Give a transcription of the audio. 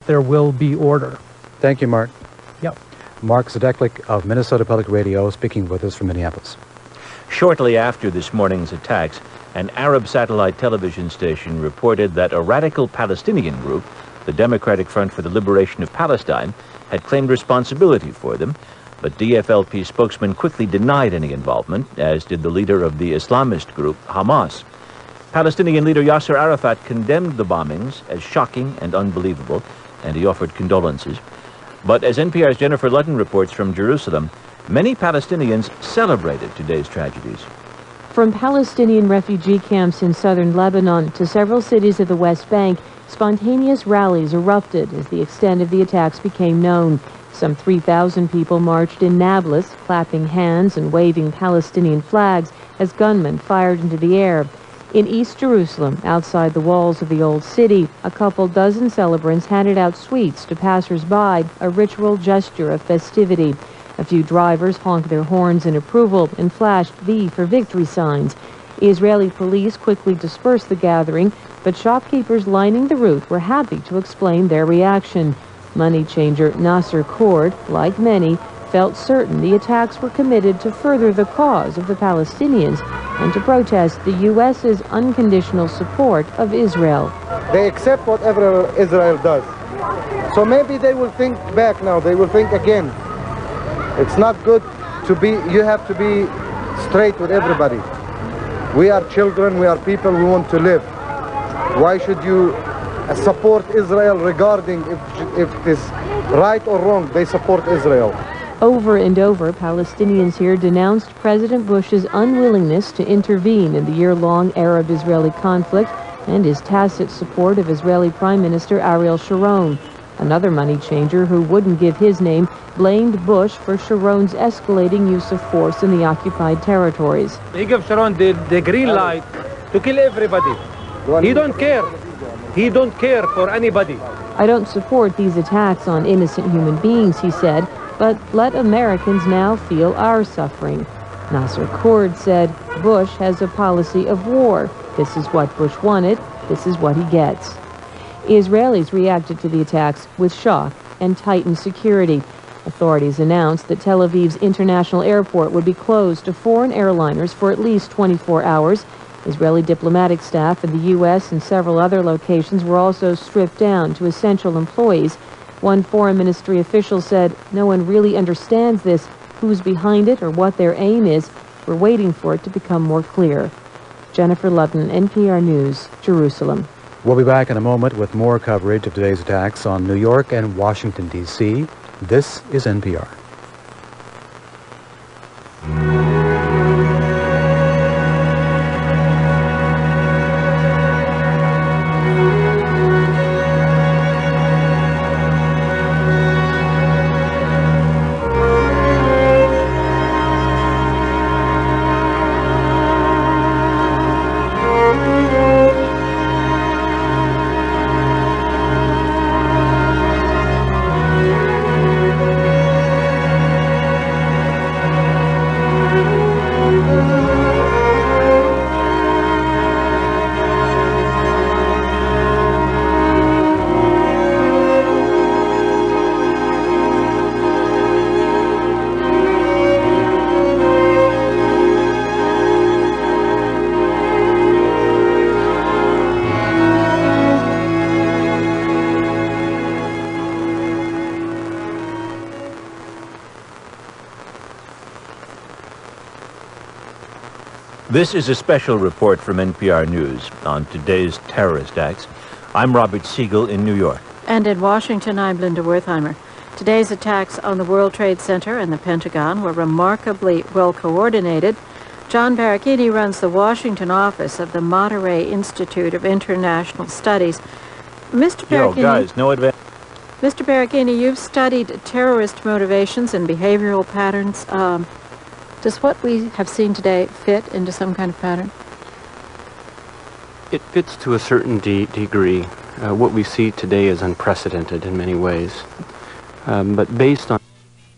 there will be order. Thank you, Mark. Yep. Mark Zadeklik of Minnesota Public Radio speaking with us from Minneapolis. Shortly after this morning's attacks, an Arab satellite television station reported that a radical Palestinian group, the Democratic Front for the Liberation of Palestine, had claimed responsibility for them, but DFLP spokesman quickly denied any involvement, as did the leader of the Islamist group, Hamas. Palestinian leader Yasser Arafat condemned the bombings as shocking and unbelievable, and he offered condolences. But as NPR's Jennifer Ludden reports from Jerusalem, many Palestinians celebrated today's tragedies. From Palestinian refugee camps in southern Lebanon to several cities of the West Bank, spontaneous rallies erupted as the extent of the attacks became known. Some 3,000 people marched in Nablus, clapping hands and waving Palestinian flags as gunmen fired into the air. In East Jerusalem, outside the walls of the Old City, a couple dozen celebrants handed out sweets to passers-by, a ritual gesture of festivity. A few drivers honked their horns in approval and flashed V for victory signs. Israeli police quickly dispersed the gathering, but shopkeepers lining the route were happy to explain their reaction. Money changer Nasser Cord, like many, felt certain the attacks were committed to further the cause of the Palestinians and to protest the U.S.'s unconditional support of Israel. They accept whatever Israel does. So maybe they will think back now, they will think again. It's not good to be, you have to be straight with everybody. We are children, we are people who want to live. Why should you support Israel regarding if it is right or wrong? They support Israel. Over and over, Palestinians here denounced President Bush's unwillingness to intervene in the year-long Arab-Israeli conflict and his tacit support of Israeli Prime Minister Ariel Sharon. Another money changer who wouldn't give his name blamed Bush for Sharon's escalating use of force in the occupied territories. He gave Sharon the green light to kill everybody. He don't care. He don't care for anybody. I don't support these attacks on innocent human beings, he said, but let Americans now feel our suffering. Nasser Cord said Bush has a policy of war. This is what Bush wanted. This is what he gets. Israelis reacted to the attacks with shock and tightened security. Authorities announced that Tel Aviv's international airport would be closed to foreign airliners for at least 24 hours. Israeli diplomatic staff in the U.S. and several other locations were also stripped down to essential employees. One foreign ministry official said, "No one really understands this, who's behind it or what their aim is. We're waiting for it to become more clear." Jennifer Ludden, NPR News, Jerusalem. We'll be back in a moment with more coverage of today's attacks on New York and Washington, D.C. This is NPR. This is a special report from NPR News on today's terrorist acts. I'm Robert Siegel in New York. And in Washington, I'm Linda Wertheimer. Today's attacks on the World Trade Center and the Pentagon were remarkably well coordinated. John Barachini runs the Washington office of the Monterey Institute of International Studies. Mr. Barachini, guys, no advance. Mr. Barachini, you've studied terrorist motivations and behavioral patterns. Does what we have seen today fit into some kind of pattern? It fits to a certain degree. What we see today is unprecedented in many ways. But based on